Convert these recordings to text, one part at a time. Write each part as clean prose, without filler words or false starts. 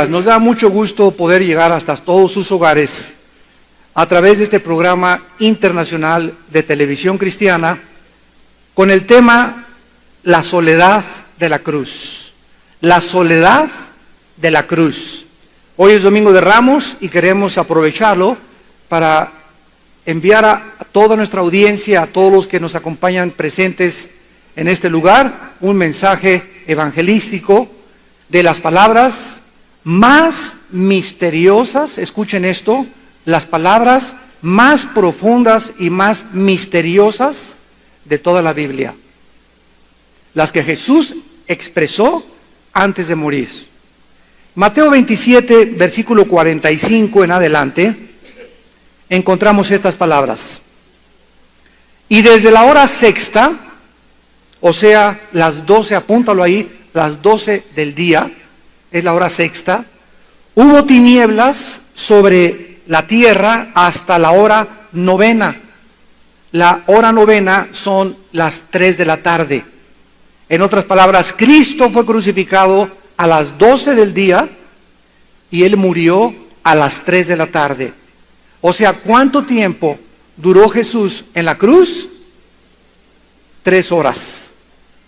Nos da mucho gusto poder llegar hasta todos sus hogares a través de este programa internacional de televisión cristiana con el tema La soledad de la cruz. La soledad de la cruz. Hoy es Domingo de Ramos y queremos aprovecharlo para enviar a toda nuestra audiencia, a todos los que nos acompañan presentes en este lugar, un mensaje evangelístico de las palabras más misteriosas, escuchen esto, las palabras más profundas y más misteriosas de toda la Biblia, las que Jesús expresó antes de morir. Mateo 27, versículo 45 en adelante, encontramos estas palabras. Y desde la hora sexta, o sea, las 12, apúntalo ahí, las 12 del día, es la hora sexta, hubo tinieblas sobre la tierra hasta la hora novena. La hora novena son las 3 de la tarde. En otras palabras, Cristo fue crucificado a las 12 del día y Él murió a las 3 de la tarde. O sea, ¿cuánto tiempo duró Jesús en la cruz? 3 horas.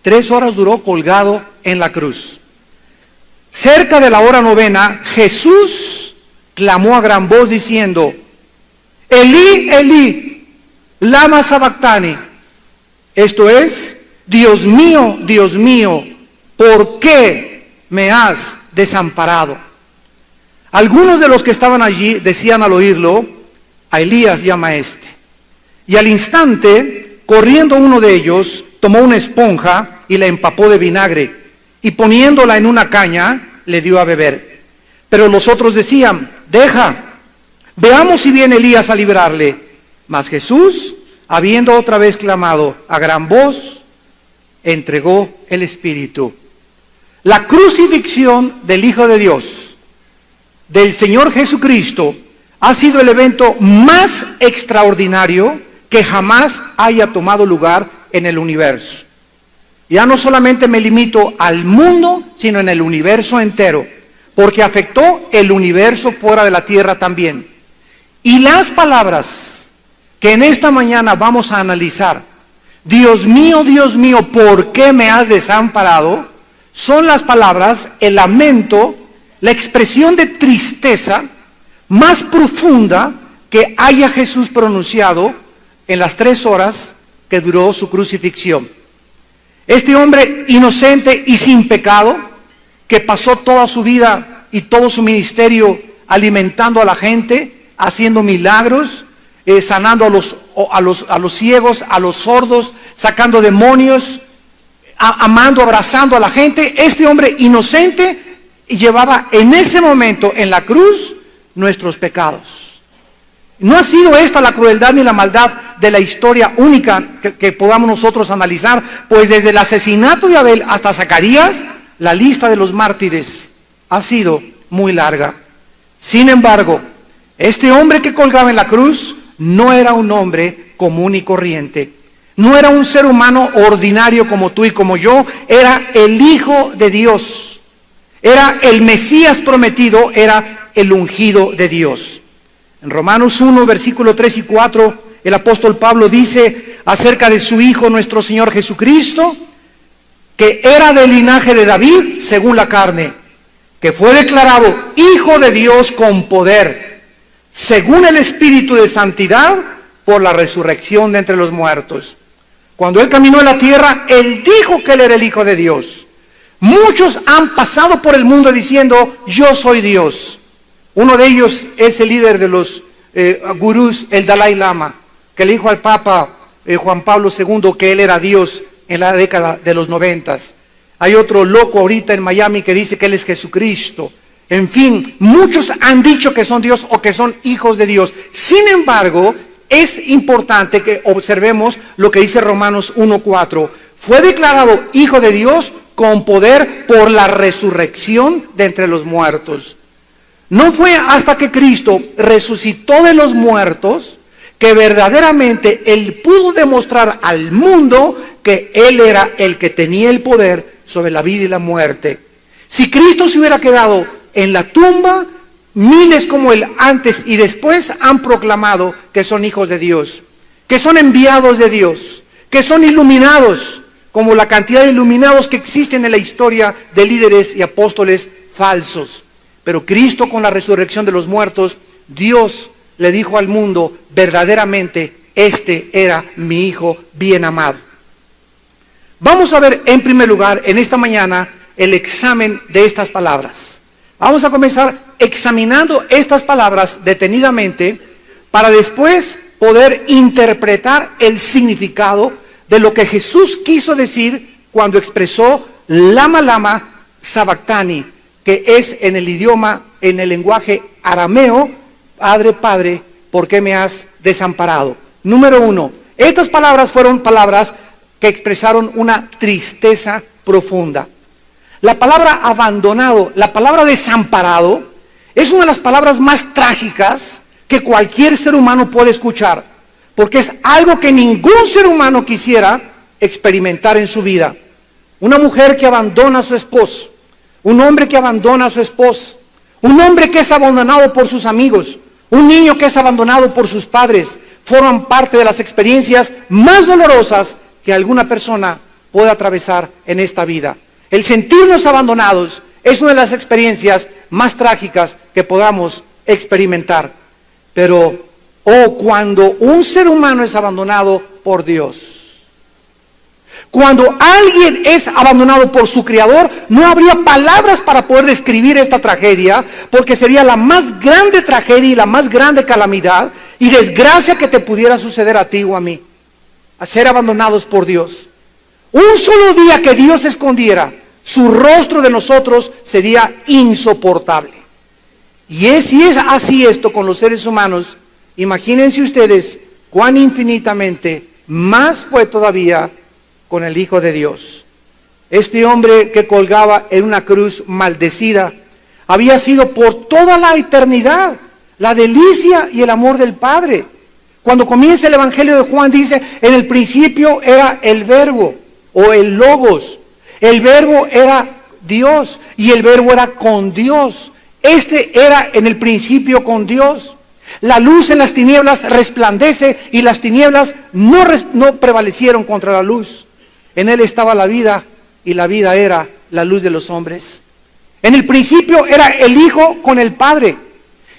3 horas duró colgado en la cruz. Cerca de la hora novena, Jesús clamó a gran voz diciendo, Elí, Elí, lama sabactani. Esto es, Dios mío, ¿por qué me has desamparado? Algunos de los que estaban allí decían al oírlo, a Elías llama este. Y al instante, corriendo uno de ellos, tomó una esponja y la empapó de vinagre, y poniéndola en una caña, le dio a beber. Pero los otros decían, deja, veamos si viene Elías a librarle. Mas Jesús, habiendo otra vez clamado a gran voz, entregó el Espíritu. La crucifixión del Hijo de Dios, del Señor Jesucristo, ha sido el evento más extraordinario que jamás haya tomado lugar en el universo. Ya no solamente me limito al mundo, sino en el universo entero, porque afectó el universo fuera de la tierra también. Y las palabras que en esta mañana vamos a analizar, Dios mío, ¿por qué me has desamparado? Son las palabras, el lamento, la expresión de tristeza más profunda que haya Jesús pronunciado en las 3 horas que duró su crucifixión. Este hombre inocente y sin pecado, que pasó toda su vida y todo su ministerio alimentando a la gente, haciendo milagros, sanando a los ciegos, a los sordos, sacando demonios, amando, abrazando a la gente. Este hombre inocente llevaba en ese momento en la cruz nuestros pecados. No ha sido esta la crueldad ni la maldad de la historia única que podamos nosotros analizar, pues desde el asesinato de Abel hasta Zacarías, la lista de los mártires ha sido muy larga. Sin embargo, este hombre que colgaba en la cruz no era un hombre común y corriente, no era un ser humano ordinario como tú y como yo, era el Hijo de Dios, era el Mesías prometido, era el ungido de Dios. En Romanos 1, versículo 3 y 4, el apóstol Pablo dice acerca de su Hijo, nuestro Señor Jesucristo, que era del linaje de David, según la carne, que fue declarado Hijo de Dios con poder, según el Espíritu de santidad, por la resurrección de entre los muertos. Cuando Él caminó en la tierra, Él dijo que Él era el Hijo de Dios. Muchos han pasado por el mundo diciendo, yo soy Dios. Uno de ellos es el líder de los gurús, el Dalai Lama, que le dijo al Papa Juan Pablo II que él era Dios en la década de los 90. Hay otro loco ahorita en Miami que dice que Él es Jesucristo. En fin, muchos han dicho que son Dios o que son hijos de Dios. Sin embargo, es importante que observemos lo que dice Romanos 1:4. Fue declarado Hijo de Dios con poder por la resurrección de entre los muertos. No fue hasta que Cristo resucitó de los muertos que verdaderamente Él pudo demostrar al mundo que Él era el que tenía el poder sobre la vida y la muerte. Si Cristo se hubiera quedado en la tumba, miles como él antes y después han proclamado que son hijos de Dios, que son enviados de Dios, que son iluminados, como la cantidad de iluminados que existen en la historia de líderes y apóstoles falsos. Pero Cristo, con la resurrección de los muertos, Dios le dijo al mundo verdaderamente: este era mi Hijo bien amado. Vamos a ver en primer lugar en esta mañana el examen de estas palabras. Vamos a comenzar examinando estas palabras detenidamente para después poder interpretar el significado de lo que Jesús quiso decir cuando expresó lama lama sabactani, que es en el idioma, en el lenguaje arameo: Padre, Padre, ¿por qué me has desamparado? Número uno, estas palabras fueron palabras que expresaron una tristeza profunda. La palabra abandonado, la palabra desamparado, es una de las palabras más trágicas que cualquier ser humano puede escuchar, porque es algo que ningún ser humano quisiera experimentar en su vida. Una mujer que abandona a su esposo, un hombre que abandona a su esposa, un hombre que es abandonado por sus amigos, un niño que es abandonado por sus padres, forman parte de las experiencias más dolorosas que alguna persona puede atravesar en esta vida. El sentirnos abandonados es una de las experiencias más trágicas que podamos experimentar. Pero, cuando un ser humano es abandonado por Dios, cuando alguien es abandonado por su Creador, no habría palabras para poder describir esta tragedia, porque sería la más grande tragedia y la más grande calamidad y desgracia que te pudiera suceder a ti o a mí, a ser abandonados por Dios. Un solo día que Dios escondiera su rostro de nosotros sería insoportable. Y si es así esto con los seres humanos, imagínense ustedes cuán infinitamente más fue todavía con el Hijo de Dios. Este hombre que colgaba en una cruz maldecida había sido por toda la eternidad la delicia y el amor del Padre. Cuando comienza el Evangelio de Juan dice: en el principio era el Verbo o el Logos. El Verbo era Dios y el Verbo era con Dios. Este era en el principio con Dios. La luz en las tinieblas resplandece y las tinieblas no prevalecieron contra la luz. En él estaba la vida y la vida era la luz de los hombres. En el principio era el Hijo con el Padre.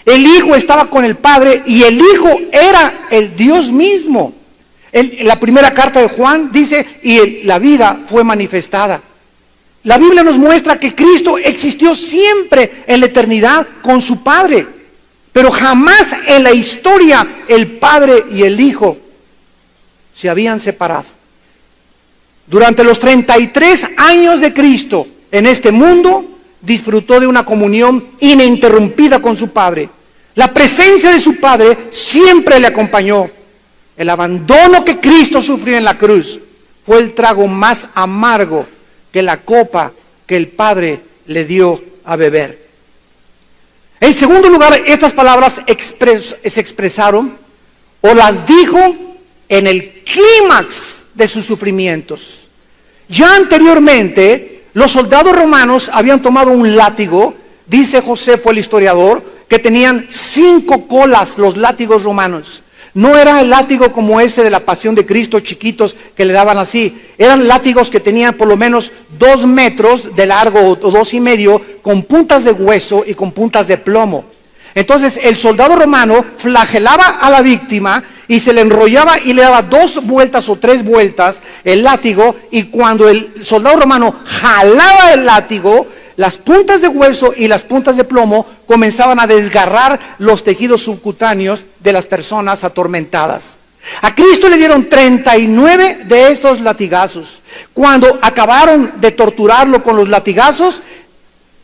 El Hijo estaba con el Padre y el Hijo era el Dios mismo. En la primera carta de Juan dice: y la vida fue manifestada. La Biblia nos muestra que Cristo existió siempre en la eternidad con su Padre, pero jamás en la historia el Padre y el Hijo se habían separado. Durante los 33 años de Cristo en este mundo, disfrutó de una comunión ininterrumpida con su Padre. La presencia de su Padre siempre le acompañó. El abandono que Cristo sufrió en la cruz fue el trago más amargo que la copa que el Padre le dio a beber. En segundo lugar, estas palabras se expresaron o las dijo en el clímax de sus sufrimientos. Ya anteriormente, los soldados romanos habían tomado un látigo, dice Josefo el historiador, que tenían 5 colas los látigos romanos. No era el látigo como ese de la Pasión de Cristo, chiquitos, que le daban así. Eran látigos que tenían por lo menos 2 metros de largo o 2,5, con puntas de hueso y con puntas de plomo. Entonces el soldado romano flagelaba a la víctima y se le enrollaba y le daba 2 vueltas o 3 vueltas el látigo, y cuando el soldado romano jalaba el látigo, las puntas de hueso y las puntas de plomo comenzaban a desgarrar los tejidos subcutáneos de las personas atormentadas. A Cristo le dieron 39 de estos latigazos. Cuando acabaron de torturarlo con los latigazos,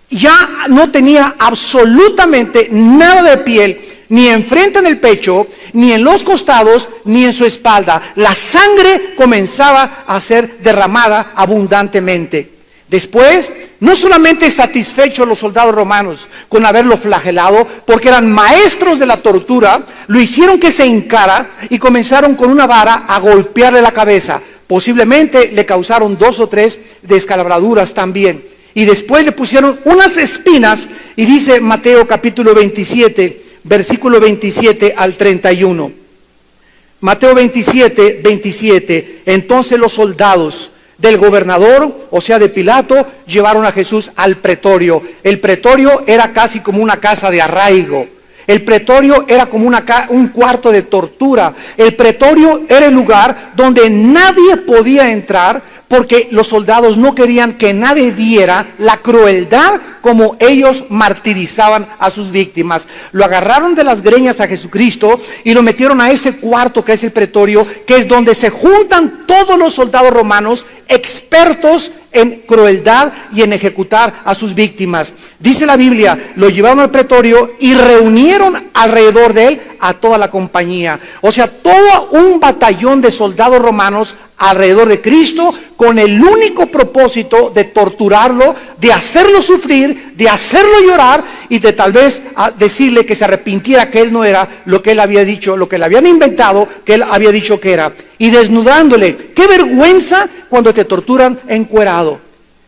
ya no tenía absolutamente nada de piel, ni enfrente en el pecho, ni en los costados, ni en su espalda. La sangre comenzaba a ser derramada abundantemente. Después, no solamente satisfechos los soldados romanos con haberlo flagelado, porque eran maestros de la tortura, lo hicieron que se hincara y comenzaron con una vara a golpearle la cabeza. Posiblemente le causaron 2 o 3 descalabraduras también. y después le pusieron unas espinas, y dice Mateo capítulo 27, versículo 27 al 31. Mateo 27, 27. Entonces los soldados del gobernador, o sea de Pilato, llevaron a Jesús al pretorio. El pretorio era casi como una casa de arraigo. El pretorio era como un cuarto de tortura. El pretorio era el lugar donde nadie podía entrar, porque los soldados no querían que nadie viera la crueldad como ellos martirizaban a sus víctimas. Lo agarraron de las greñas a Jesucristo y lo metieron a ese cuarto que es el pretorio, que es donde se juntan todos los soldados romanos expertos en crueldad y en ejecutar a sus víctimas. Dice la Biblia, lo llevaron al pretorio y reunieron alrededor de él a toda la compañía. O sea, todo un batallón de soldados romanos alrededor de Cristo, con el único propósito de torturarlo, de hacerlo sufrir, de hacerlo llorar y de tal vez decirle que se arrepintiera, que él no era lo que él había dicho, lo que le habían inventado, que él había dicho que era. Y desnudándole. ¡Qué vergüenza cuando te torturan encuerado!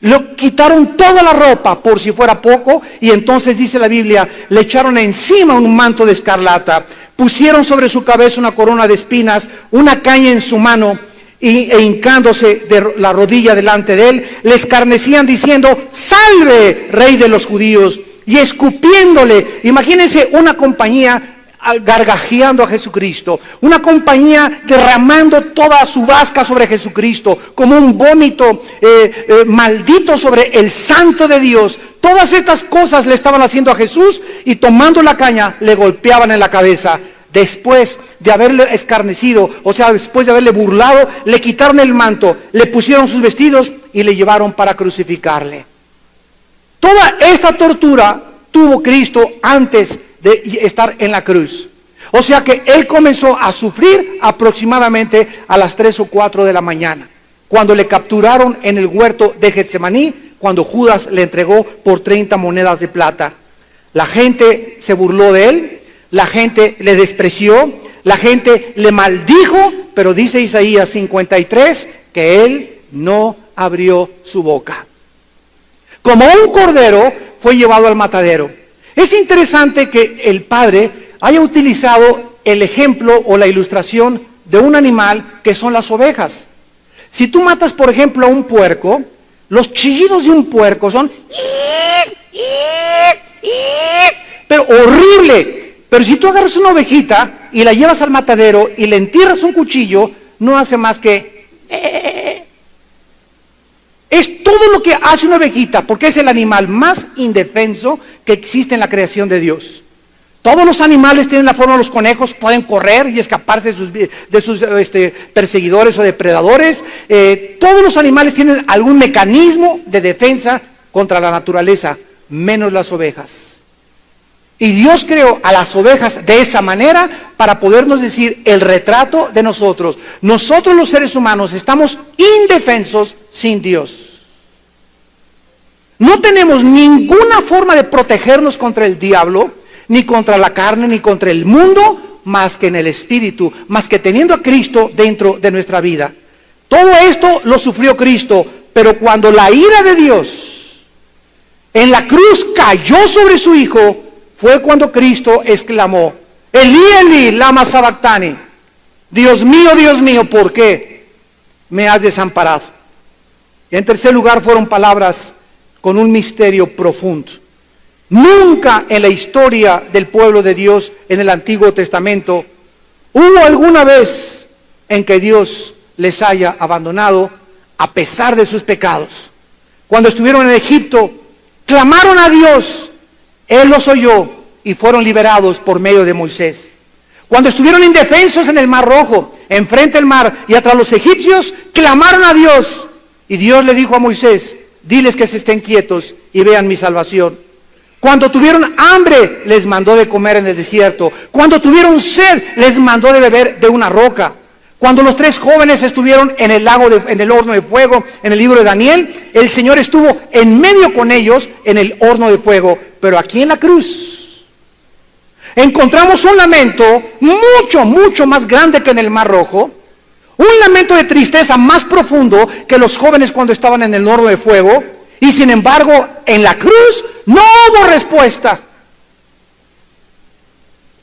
Le quitaron toda la ropa por si fuera poco, y entonces dice la Biblia, le echaron encima un manto de escarlata, pusieron sobre su cabeza una corona de espinas, una caña en su mano, e hincándose de la rodilla delante de él, le escarnecían diciendo: ¡Salve, Rey de los judíos! Y escupiéndole. Imagínense una compañía gargajeando a Jesucristo, una compañía derramando toda su vasca sobre Jesucristo, como un vómito maldito sobre el Santo de Dios. Todas estas cosas le estaban haciendo a Jesús, y tomando la caña le golpeaban en la cabeza. Después de haberle escarnecido, o sea, después de haberle burlado, le quitaron el manto, le pusieron sus vestidos y le llevaron para crucificarle. Toda esta tortura tuvo Cristo antes de estar en la cruz. O sea que él comenzó a sufrir aproximadamente a las 3 o 4 de la mañana, cuando le capturaron en el huerto de Getsemaní, cuando Judas le entregó por 30 monedas de plata. La gente se burló de él, la gente le despreció, la gente le maldijo, pero dice Isaías 53 que él no abrió su boca. Como un cordero fue llevado al matadero. Es interesante que el Padre haya utilizado el ejemplo o la ilustración de un animal que son las ovejas. Si tú matas, por ejemplo, a un puerco, los chillidos de un puerco son pero horrible. Pero si tú agarras una ovejita y la llevas al matadero y le entierras un cuchillo, no hace más que... Es todo lo que hace una ovejita, porque es el animal más indefenso que existe en la creación de Dios. Todos los animales tienen la forma de los conejos, pueden correr y escaparse de sus perseguidores o depredadores. Todos los animales tienen algún mecanismo de defensa contra la naturaleza, menos las ovejas. Y Dios creó a las ovejas de esa manera para podernos decir el retrato de nosotros. Nosotros los seres humanos estamos indefensos sin Dios. No tenemos ninguna forma de protegernos contra el diablo, ni contra la carne, ni contra el mundo, más que en el Espíritu, más que teniendo a Cristo dentro de nuestra vida. Todo esto lo sufrió Cristo, pero cuando la ira de Dios en la cruz cayó sobre su Hijo, fue cuando Cristo exclamó: Elí, Elí, lama sabactani. Dios mío, ¿por qué me has desamparado? Y en tercer lugar fueron palabras con un misterio profundo. Nunca en la historia del pueblo de Dios en el Antiguo Testamento hubo alguna vez en que Dios les haya abandonado a pesar de sus pecados. Cuando estuvieron en Egipto, clamaron a Dios, Él los oyó y fueron liberados por medio de Moisés. Cuando estuvieron indefensos en el Mar Rojo, enfrente del mar y atrás los egipcios, clamaron a Dios, y Dios le dijo a Moisés: diles que se estén quietos y vean mi salvación. Cuando tuvieron hambre, les mandó de comer en el desierto. Cuando tuvieron sed, les mandó de beber de una roca. Cuando los 3 jóvenes estuvieron en el lago, en el horno de fuego, en el libro de Daniel, el Señor estuvo en medio con ellos en el horno de fuego. Pero aquí en la cruz encontramos un lamento mucho más grande que en el Mar Rojo, un lamento de tristeza más profundo que los jóvenes cuando estaban en el horno de fuego, Y sin embargo, en la cruz no hubo respuesta.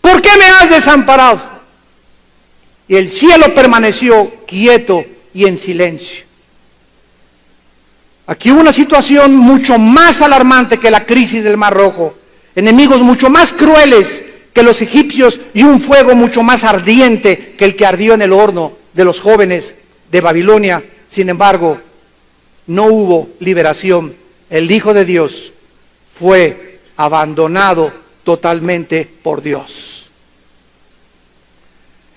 ¿Por qué me has desamparado? Y el cielo permaneció quieto y en silencio. Aquí hubo una situación mucho más alarmante que la crisis del Mar Rojo. Enemigos mucho más crueles que los egipcios y un fuego mucho más ardiente que el que ardió en el horno de los jóvenes de Babilonia. Sin embargo, no hubo liberación. El Hijo de Dios fue abandonado totalmente por Dios.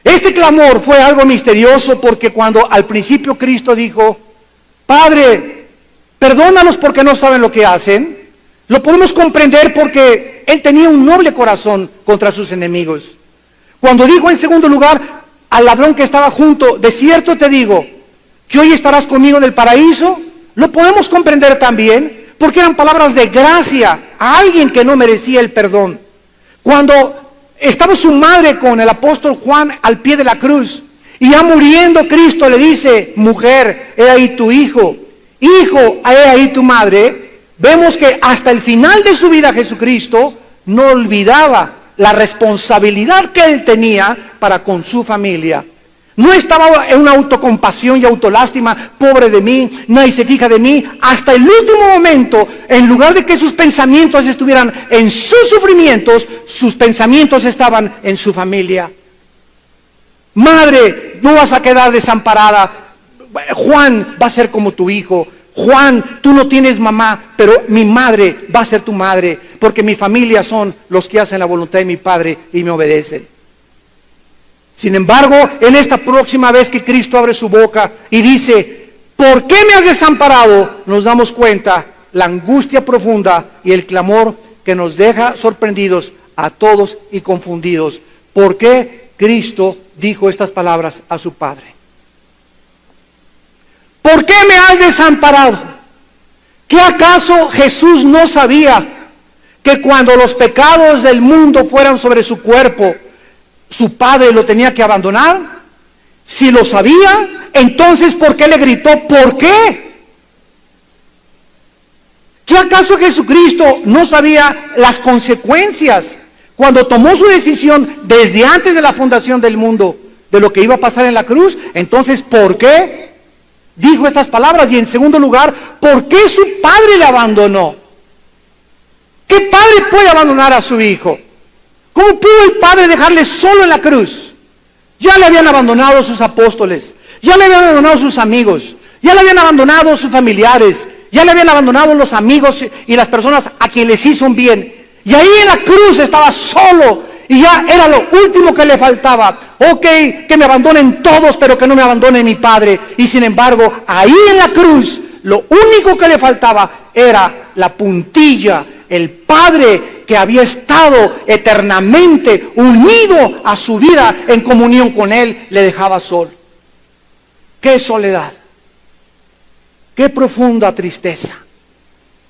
Este clamor fue algo misterioso porque cuando al principio Cristo dijo, Padre, perdónalos porque no saben lo que hacen, lo podemos comprender porque Él tenía un noble corazón contra sus enemigos. Cuando dijo en segundo lugar al ladrón que estaba junto, de cierto te digo, que hoy estarás conmigo en el paraíso, lo podemos comprender también porque eran palabras de gracia a alguien que no merecía el perdón. Cuando estaba su madre con el apóstol Juan al pie de la cruz y ya muriendo Cristo le dice, mujer, he ahí tu hijo, hijo, he ahí tu madre. Vemos que hasta el final de su vida Jesucristo no olvidaba la responsabilidad que Él tenía para con su familia. No estaba en una autocompasión y autolástima, pobre de mí, nadie se fija de mí. Hasta el último momento, en lugar de que sus pensamientos estuvieran en sus sufrimientos, sus pensamientos estaban en su familia. Madre, no vas a quedar desamparada. Juan va a ser como tu hijo. Juan, tú no tienes mamá, pero mi madre va a ser tu madre, porque mi familia son los que hacen la voluntad de mi Padre y me obedecen. Sin embargo, en esta próxima vez que Cristo abre su boca y dice, ¿por qué me has desamparado?, nos damos cuenta la angustia profunda y el clamor que nos deja sorprendidos a todos y confundidos. ¿Por qué Cristo dijo estas palabras a su Padre? ¿Por qué me has desamparado? ¿Qué acaso Jesús no sabía que cuando los pecados del mundo fueran sobre su cuerpo, su Padre lo tenía que abandonar? Si lo sabía, entonces ¿por qué le gritó? ¿Por qué? ¿Qué acaso Jesucristo no sabía las consecuencias cuando tomó su decisión desde antes de la fundación del mundo de lo que iba a pasar en la cruz? Entonces, ¿por qué dijo estas palabras? Y en segundo lugar, ¿por qué su Padre le abandonó? ¿Qué padre puede abandonar a su hijo? ¿Cómo pudo el Padre dejarle solo en la cruz? Ya le habían abandonado sus apóstoles, ya le habían abandonado sus amigos, ya le habían abandonado sus familiares, ya le habían abandonado los amigos y las personas a quienes les hizo un bien. Y ahí en la cruz estaba solo y ya era lo último que le faltaba. Ok, que me abandonen todos, pero que no me abandone mi Padre. Y sin embargo, ahí en la cruz, lo único que le faltaba era la puntilla. El Padre que había estado eternamente unido a su vida en comunión con Él, le dejaba solo. ¡Qué soledad! ¡Qué profunda tristeza!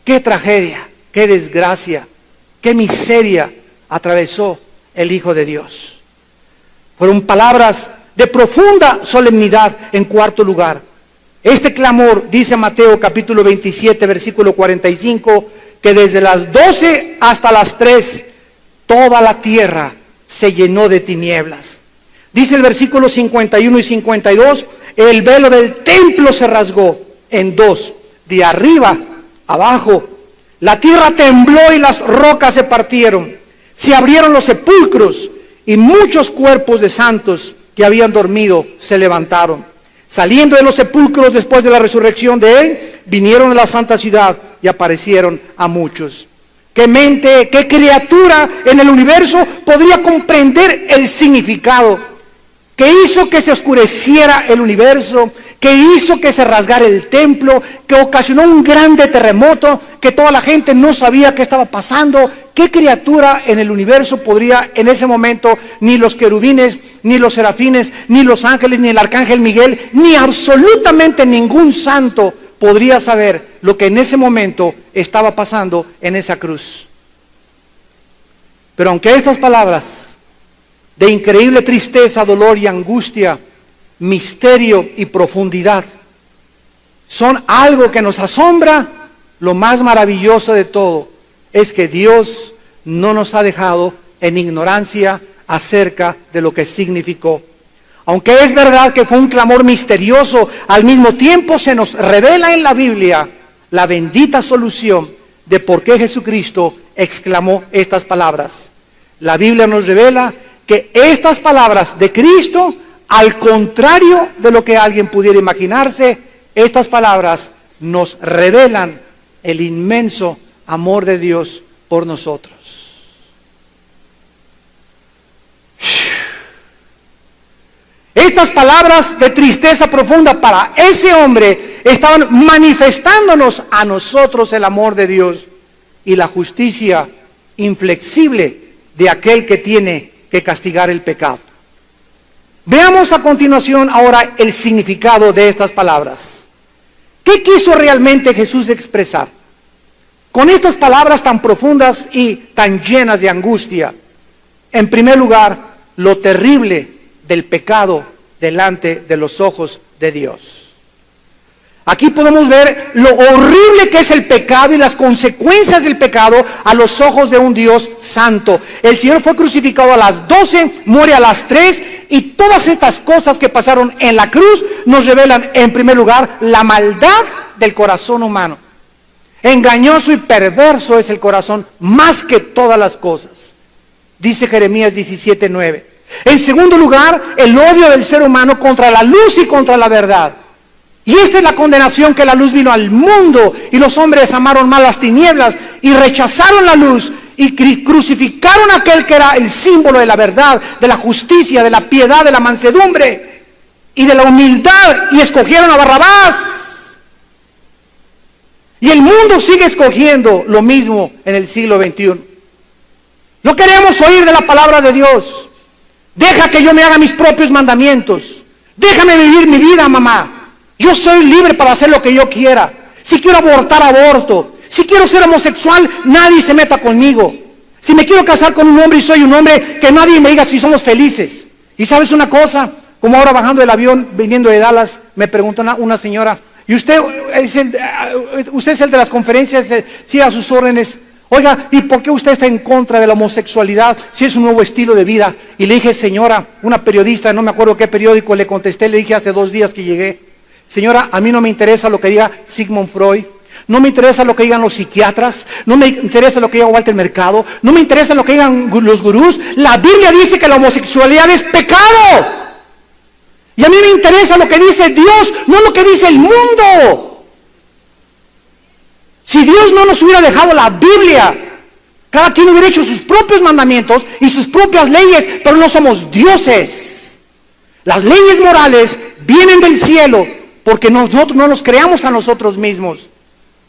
¡Qué tragedia! ¡Qué desgracia! ¡Qué miseria atravesó el Hijo de Dios! Fueron palabras de profunda solemnidad. En cuarto lugar, este clamor, dice Mateo capítulo 27, versículo 45, que desde las 12 hasta las 3, toda la tierra se llenó de tinieblas. Dice el versículo 51 y 52, el velo del templo se rasgó en dos, de arriba abajo. La tierra tembló y las rocas se partieron. Se abrieron los sepulcros y muchos cuerpos de santos que habían dormido se levantaron. Saliendo de los sepulcros después de la resurrección de Él, vinieron a la santa ciudad y aparecieron a muchos. ¿Qué mente, qué criatura en el universo podría comprender el significado que hizo que se oscureciera el universo, que hizo que se rasgara el templo, que ocasionó un grande terremoto, que toda la gente no sabía qué estaba pasando? ¿Qué criatura en el universo podría en ese momento, ni los querubines, ni los serafines, ni los ángeles, ni el arcángel Miguel, ni absolutamente ningún santo podría saber lo que en ese momento estaba pasando en esa cruz? Pero aunque estas palabras de increíble tristeza, dolor y angustia, misterio y profundidad son algo que nos asombra, lo más maravilloso de todo es que Dios no nos ha dejado en ignorancia acerca de lo que significó. Aunque es verdad que fue un clamor misterioso, al mismo tiempo se nos revela en la Biblia la bendita solución de por qué Jesucristo exclamó estas palabras. La Biblia nos revela que estas palabras de Cristo, al contrario de lo que alguien pudiera imaginarse, estas palabras nos revelan el inmenso amor de Dios por nosotros. Estas palabras de tristeza profunda para ese hombre estaban manifestándonos a nosotros el amor de Dios y la justicia inflexible de aquel que tiene que castigar el pecado. Veamos a continuación ahora el significado de estas palabras. ¿Qué quiso realmente Jesús expresar con estas palabras tan profundas y tan llenas de angustia? En primer lugar, lo terrible del pecado delante de los ojos de Dios. Aquí podemos ver lo horrible que es el pecado y las consecuencias del pecado a los ojos de un Dios santo. El Señor fue crucificado a las 12, muere a las 3, y todas estas cosas que pasaron en la cruz nos revelan, en primer lugar, la maldad del corazón humano. Engañoso y perverso es el corazón más que todas las cosas, dice Jeremías 17:9. En segundo lugar, el odio del ser humano contra la luz y contra la verdad. Y esta es la condenación, que la luz vino al mundo y los hombres amaron más las tinieblas y rechazaron la luz y crucificaron a aquel que era el símbolo de la verdad, de la justicia, de la piedad, de la mansedumbre y de la humildad, y escogieron a Barrabás. Y el mundo sigue escogiendo lo mismo en el siglo XXI. No queremos oír de la palabra de Dios. Deja que yo me haga mis propios mandamientos. Déjame vivir mi vida, mamá. Yo soy libre para hacer lo que yo quiera. Si quiero abortar, aborto. Si quiero ser homosexual, nadie se meta conmigo. Si me quiero casar con un hombre y soy un hombre, que nadie me diga si somos felices. Y sabes una cosa, como ahora bajando del avión, viniendo de Dallas, me preguntó una señora, ¿y usted es el de las conferencias? Sí, a sus órdenes. Oiga, ¿y por qué usted está en contra de la homosexualidad si es un nuevo estilo de vida? Y le dije, señora, una periodista, no me acuerdo qué periódico, le contesté, le dije hace 2 días que llegué, señora, a mí no me interesa lo que diga Sigmund Freud, no me interesa lo que digan los psiquiatras, no me interesa lo que diga Walter Mercado, no me interesa lo que digan los gurús. La Biblia dice que la homosexualidad es pecado. Y a mí me interesa lo que dice Dios, no lo que dice el mundo. Si Dios no nos hubiera dejado la Biblia, cada quien hubiera hecho sus propios mandamientos y sus propias leyes, pero no somos dioses. Las leyes morales vienen del cielo, porque nosotros no nos creamos a nosotros mismos.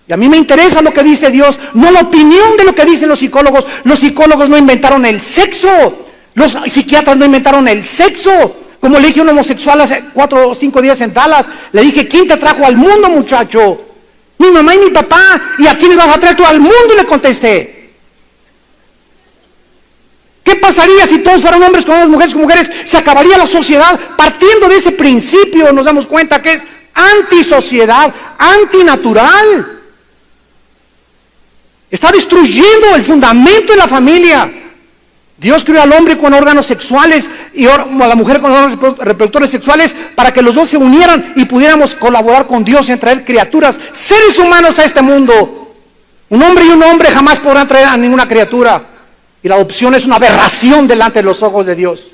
Y a mí me interesa lo que dice Dios, no la opinión de lo que dicen los psicólogos. Los psicólogos no inventaron el sexo. Los psiquiatras no inventaron el sexo. Como le dije a un homosexual hace 4 o 5 días en Dallas, le dije, ¿quién te trajo al mundo, muchacho? Mi mamá y mi papá. ¿Y a quién me vas a traer tú al mundo? Le contesté. ¿Qué pasaría si todos fueran hombres con hombres, mujeres con mujeres? Se acabaría la sociedad. Partiendo de ese principio nos damos cuenta que es antisociedad, antinatural. Está destruyendo el fundamento de la familia. Dios creó al hombre con órganos sexuales y a la mujer con órganos reproductores sexuales para que los dos se unieran y pudiéramos colaborar con Dios en traer criaturas, seres humanos a este mundo. Un hombre y un hombre jamás podrán traer a ninguna criatura. Y la adopción es una aberración delante de los ojos de Dios.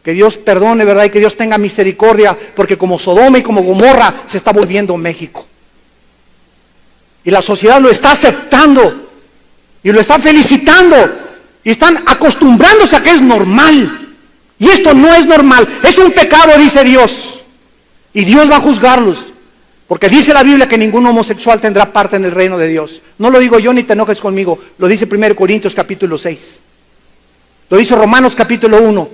Que Dios perdone, ¿verdad? Y que Dios tenga misericordia, porque como Sodoma y como Gomorra se está volviendo México. Y la sociedad lo está aceptando y lo está felicitando y están acostumbrándose a que es normal. Y esto no es normal, es un pecado, dice Dios. Y Dios va a juzgarlos, porque dice la Biblia que ningún homosexual tendrá parte en el reino de Dios. No lo digo yo, ni te enojes conmigo, lo dice 1 Corintios capítulo 6. Lo dice Romanos capítulo 1,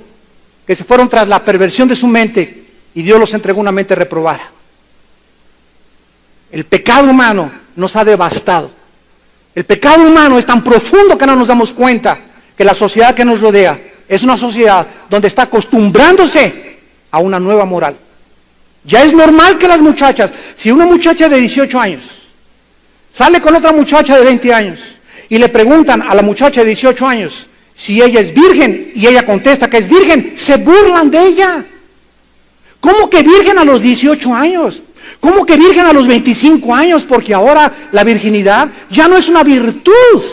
que se fueron tras la perversión de su mente y Dios los entregó una mente reprobada. El pecado humano nos ha devastado. El pecado humano es tan profundo que no nos damos cuenta que la sociedad que nos rodea es una sociedad donde está acostumbrándose a una nueva moral. Ya es normal que las muchachas, si una muchacha de 18 años Sale con otra muchacha de 20 años y le preguntan a la muchacha de 18 años si ella es virgen y ella contesta que es virgen. Se burlan de ella. ¿Cómo que virgen a los 18 años? ¿Cómo que virgen a los 25 años? Porque ahora la virginidad ya no es una virtud.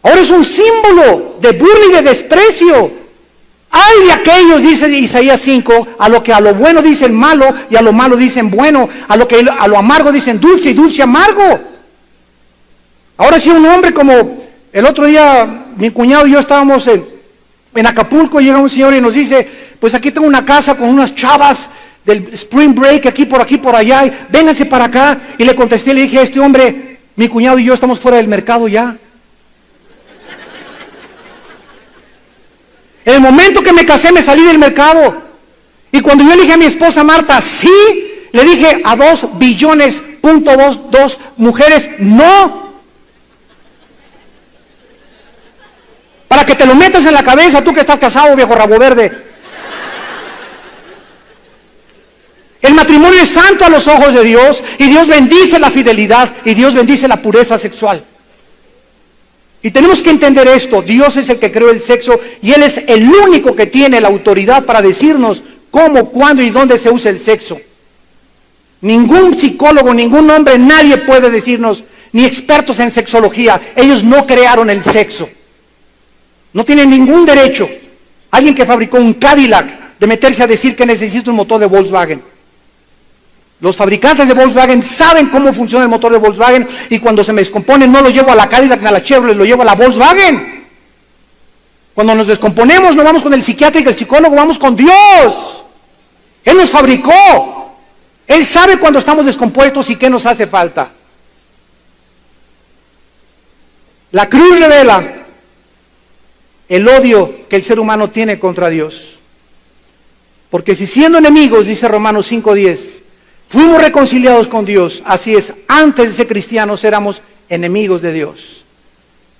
Ahora es un símbolo de burla y de desprecio. Ay de aquellos, dice Isaías 5, a lo bueno dicen malo y a lo malo dicen bueno, a lo amargo dicen dulce y dulce amargo. Ahora sí, un hombre como el otro día, mi cuñado y yo estábamos en Acapulco, llega un señor y nos dice, pues aquí tengo una casa con unas chavas del Spring Break, aquí, por allá, y vénganse para acá. Y le contesté, le dije a este hombre, mi cuñado y yo estamos fuera del mercado ya. En el momento que me casé me salí del mercado. Y cuando yo le dije a mi esposa Marta, sí, le dije a 2 billones, .22 mujeres, no. Para que te lo metas en la cabeza, tú que estás casado, viejo rabo verde. El matrimonio es santo a los ojos de Dios y Dios bendice la fidelidad y Dios bendice la pureza sexual. Y tenemos que entender esto, Dios es el que creó el sexo y Él es el único que tiene la autoridad para decirnos cómo, cuándo y dónde se usa el sexo. Ningún psicólogo, ningún hombre, nadie puede decirnos, ni expertos en sexología, ellos no crearon el sexo. No tienen ningún derecho, alguien que fabricó un Cadillac, de meterse a decir que necesita un motor de Volkswagen. Los fabricantes de Volkswagen saben cómo funciona el motor de Volkswagen y cuando se me descompone no lo llevo a la Cadillac ni a la Chevrolet, lo llevo a la Volkswagen. Cuando nos descomponemos no vamos con el psiquiatra y el psicólogo, vamos con Dios. Él nos fabricó. Él sabe cuando estamos descompuestos y qué nos hace falta. La cruz revela el odio que el ser humano tiene contra Dios. Porque si siendo enemigos, dice Romanos 5:10, fuimos reconciliados con Dios, así es, antes de ser cristianos éramos enemigos de Dios.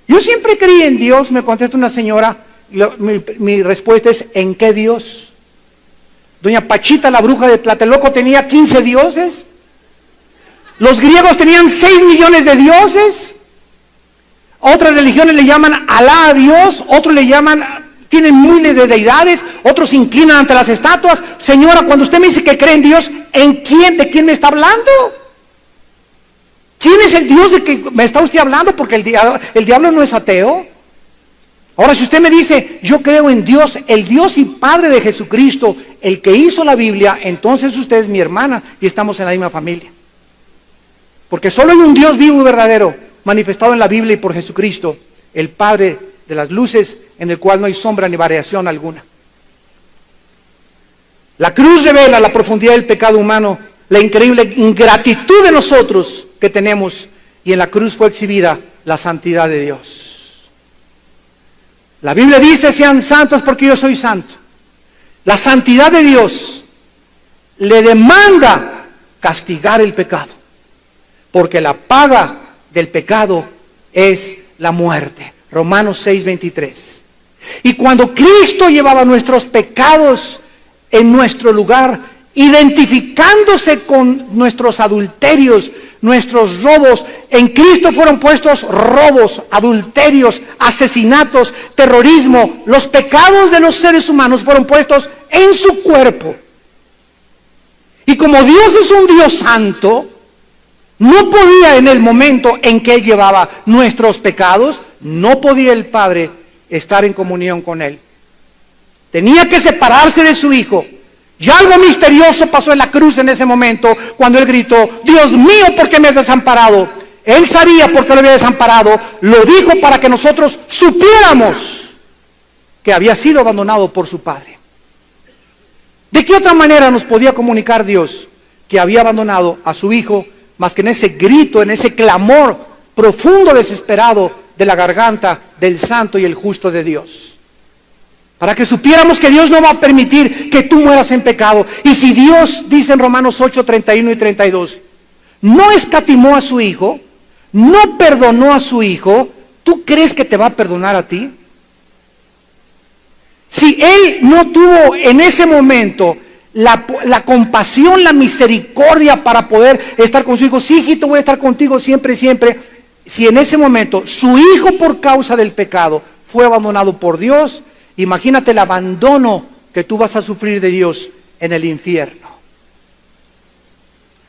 Yo siempre creí en Dios, me contesta una señora, mi respuesta es, ¿en qué Dios? Doña Pachita, la bruja de Tlatelolco, tenía 15 dioses. Los griegos tenían 6 millones de dioses. Otras religiones le llaman Alá a Dios, otros le llaman, tienen miles de deidades, otros se inclinan ante las estatuas. Señora, cuando usted me dice que cree en Dios, ¿de quién me está hablando? ¿Quién es el Dios de que me está usted hablando? Porque el diablo no es ateo. Ahora, si usted me dice, yo creo en Dios, el Dios y Padre de Jesucristo, el que hizo la Biblia, entonces usted es mi hermana y estamos en la misma familia. Porque solo hay un Dios vivo y verdadero, manifestado en la Biblia y por Jesucristo, el Padre de las luces, en el cual no hay sombra ni variación alguna. La cruz revela la profundidad del pecado humano, la increíble ingratitud de nosotros que tenemos, y en la cruz fue exhibida la santidad de Dios. La Biblia dice, sean santos porque yo soy santo. La santidad de Dios le demanda castigar el pecado, porque la paga del pecado es la muerte. Romanos 6:23. Y cuando Cristo llevaba nuestros pecados en nuestro lugar, identificándose con nuestros adulterios, nuestros robos, en Cristo fueron puestos robos, adulterios, asesinatos, terrorismo, los pecados de los seres humanos fueron puestos en su cuerpo. Y como Dios es un Dios santo, no podía en el momento en que Él llevaba nuestros pecados, no podía el Padre estar en comunión con Él. Tenía que separarse de su Hijo. Y algo misterioso pasó en la cruz en ese momento, cuando Él gritó, Dios mío, ¿por qué me has desamparado? Él sabía por qué lo había desamparado, lo dijo para que nosotros supiéramos que había sido abandonado por su Padre. ¿De qué otra manera nos podía comunicar Dios que había abandonado a su Hijo, más que en ese grito, en ese clamor profundo, desesperado de la garganta del santo y el justo de Dios? Para que supiéramos que Dios no va a permitir que tú mueras en pecado. Y si Dios, dice en Romanos 8:31 y 32, no escatimó a su Hijo, no perdonó a su Hijo, ¿tú crees que te va a perdonar a ti? Si Él no tuvo en ese momento la compasión, la misericordia para poder estar con su hijo. Sí, hijito, voy a estar contigo siempre, siempre. Si en ese momento su hijo, por causa del pecado, fue abandonado por Dios, imagínate el abandono que tú vas a sufrir de Dios en el infierno.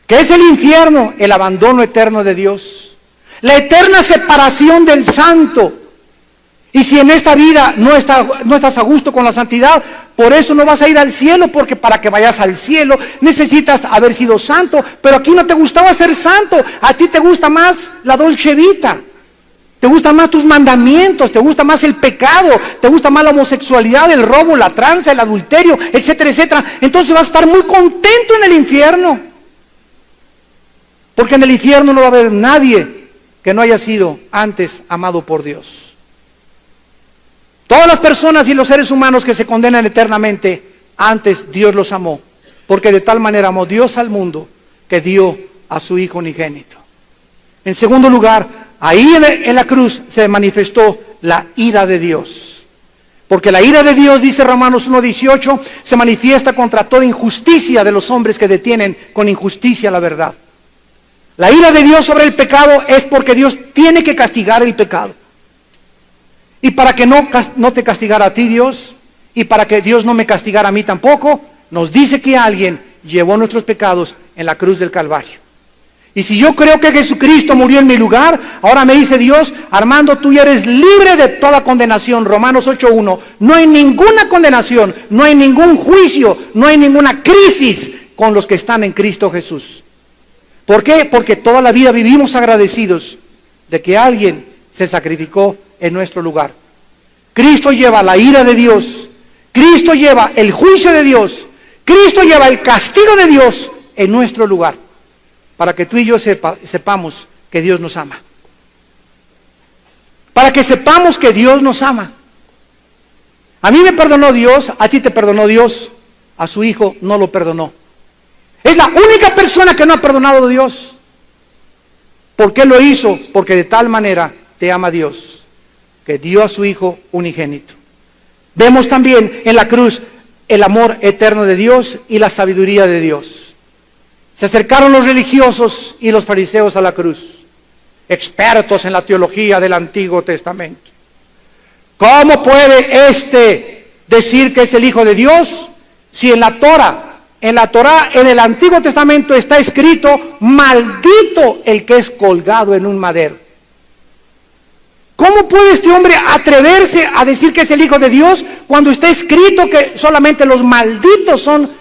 ¿Qué es el infierno? El abandono eterno de Dios, la eterna separación del santo. Y si en esta vida no estás a gusto con la santidad, por eso no vas a ir al cielo, porque para que vayas al cielo necesitas haber sido santo. Pero aquí no te gustaba ser santo, a ti te gusta más la dolce vita, te gustan más tus mandamientos, te gusta más el pecado, te gusta más la homosexualidad, el robo, la tranza, el adulterio, etcétera, etcétera. Entonces vas a estar muy contento en el infierno, porque en el infierno no va a haber nadie que no haya sido antes amado por Dios. Todas las personas y los seres humanos que se condenan eternamente, antes Dios los amó, porque de tal manera amó Dios al mundo que dio a su Hijo unigénito. En segundo lugar, ahí en la cruz se manifestó la ira de Dios. Porque la ira de Dios, dice Romanos 1:18, se manifiesta contra toda injusticia de los hombres que detienen con injusticia la verdad. La ira de Dios sobre el pecado es porque Dios tiene que castigar el pecado. Y para que no te castigara a ti Dios, y para que Dios no me castigara a mí tampoco, nos dice que alguien llevó nuestros pecados en la cruz del Calvario. Y si yo creo que Jesucristo murió en mi lugar, ahora me dice Dios, Armando, tú ya eres libre de toda condenación. Romanos 8:1, no hay ninguna condenación, no hay ningún juicio, no hay ninguna crisis con los que están en Cristo Jesús. ¿Por qué? Porque toda la vida vivimos agradecidos de que alguien se sacrificó en nuestro lugar. Cristo lleva la ira de Dios, Cristo lleva el juicio de Dios, Cristo lleva el castigo de Dios en nuestro lugar, para que tú y yo sepamos que Dios nos ama. Para que sepamos que Dios nos ama. A mí me perdonó Dios, a ti te perdonó Dios, a su Hijo no lo perdonó. Es la única persona que no ha perdonado a Dios. ¿Por qué lo hizo? Porque de tal manera te ama Dios, que dio a su Hijo unigénito. Vemos también en la cruz el amor eterno de Dios y la sabiduría de Dios. Se acercaron los religiosos y los fariseos a la cruz, expertos en la teología del Antiguo Testamento. ¿Cómo puede decir que es el Hijo de Dios si en la Torá, en el Antiguo Testamento está escrito, maldito el que es colgado en un madero? ¿Cómo puede este hombre atreverse a decir que es el Hijo de Dios cuando está escrito que solamente los malditos son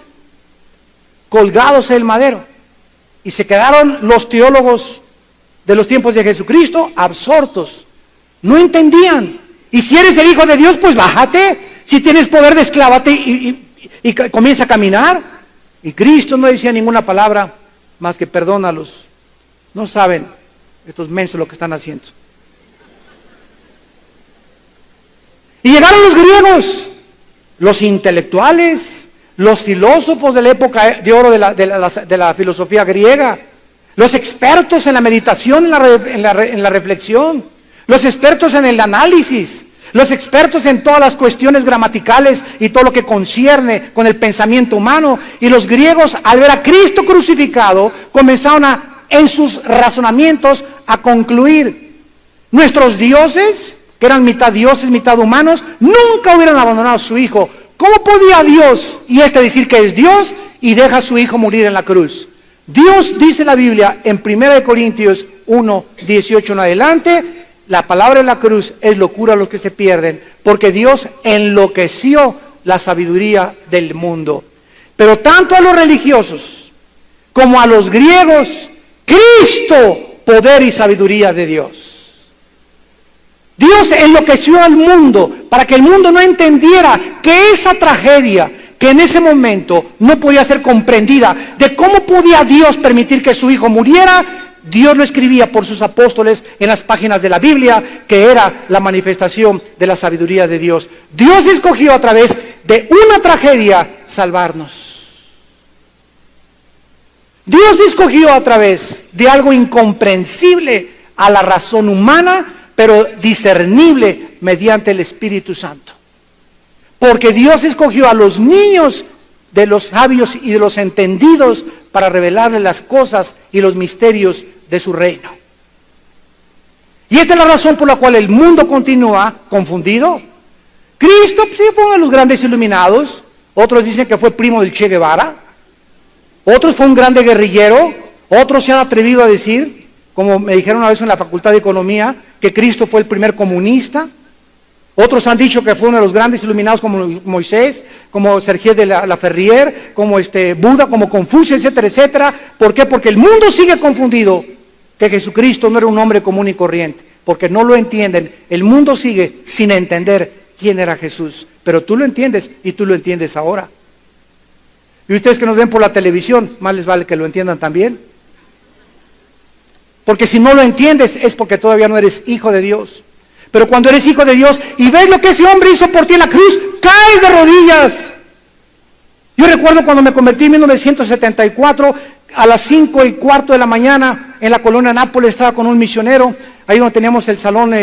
colgados en el madero? Y se quedaron los teólogos de los tiempos de Jesucristo absortos. No entendían. Y si eres el Hijo de Dios, pues bájate. Si tienes poder, desclávate y comienza a caminar. Y Cristo no decía ninguna palabra más que perdónalos. No saben estos mensos lo que están haciendo. Y llegaron los griegos, los intelectuales, los filósofos de la época de oro de la filosofía griega, los expertos en la meditación, en la reflexión, los expertos en el análisis, los expertos en todas las cuestiones gramaticales y todo lo que concierne con el pensamiento humano. Y los griegos, al ver a Cristo crucificado, comenzaron en sus razonamientos a concluir: nuestros dioses, que eran mitad dioses, mitad humanos, nunca hubieran abandonado a su Hijo. ¿Cómo podía Dios y decir que es Dios y deja a su Hijo morir en la cruz? Dios, dice la Biblia en 1 Corintios 1:18 en adelante, la palabra de la cruz es locura a los que se pierden, porque Dios enloqueció la sabiduría del mundo. Pero tanto a los religiosos como a los griegos, Cristo, poder y sabiduría de Dios. Dios enloqueció al mundo para que el mundo no entendiera que esa tragedia, que en ese momento no podía ser comprendida, de cómo podía Dios permitir que su Hijo muriera, Dios lo escribía por sus apóstoles en las páginas de la Biblia, que era la manifestación de la sabiduría de Dios. Dios escogió a través de una tragedia salvarnos. Dios escogió a través de algo incomprensible a la razón humana, pero discernible mediante el Espíritu Santo. Porque Dios escogió a los niños de los sabios y de los entendidos para revelarle las cosas y los misterios de su reino. Y esta es la razón por la cual el mundo continúa confundido. Cristo sí fue uno de los grandes iluminados, otros dicen que fue primo del Che Guevara, otros fue un grande guerrillero, otros se han atrevido a decir, como me dijeron una vez en la Facultad de Economía, que Cristo fue el primer comunista. Otros han dicho que fue uno de los grandes iluminados como Moisés, como Sergio de la Ferrier, como Buda, como Confucio, etcétera, etcétera. ¿Por qué? Porque el mundo sigue confundido que Jesucristo no era un hombre común y corriente, porque no lo entienden. El mundo sigue sin entender quién era Jesús, pero tú lo entiendes y tú lo entiendes ahora. Y ustedes que nos ven por la televisión, más les vale que lo entiendan también. Porque si no lo entiendes es porque todavía no eres hijo de Dios. Pero cuando eres hijo de Dios y ves lo que ese hombre hizo por ti en la cruz, caes de rodillas. Yo recuerdo cuando me convertí en 1974, a las 5:15 de la mañana, en la colonia Nápoles, estaba con un misionero, ahí donde teníamos el salón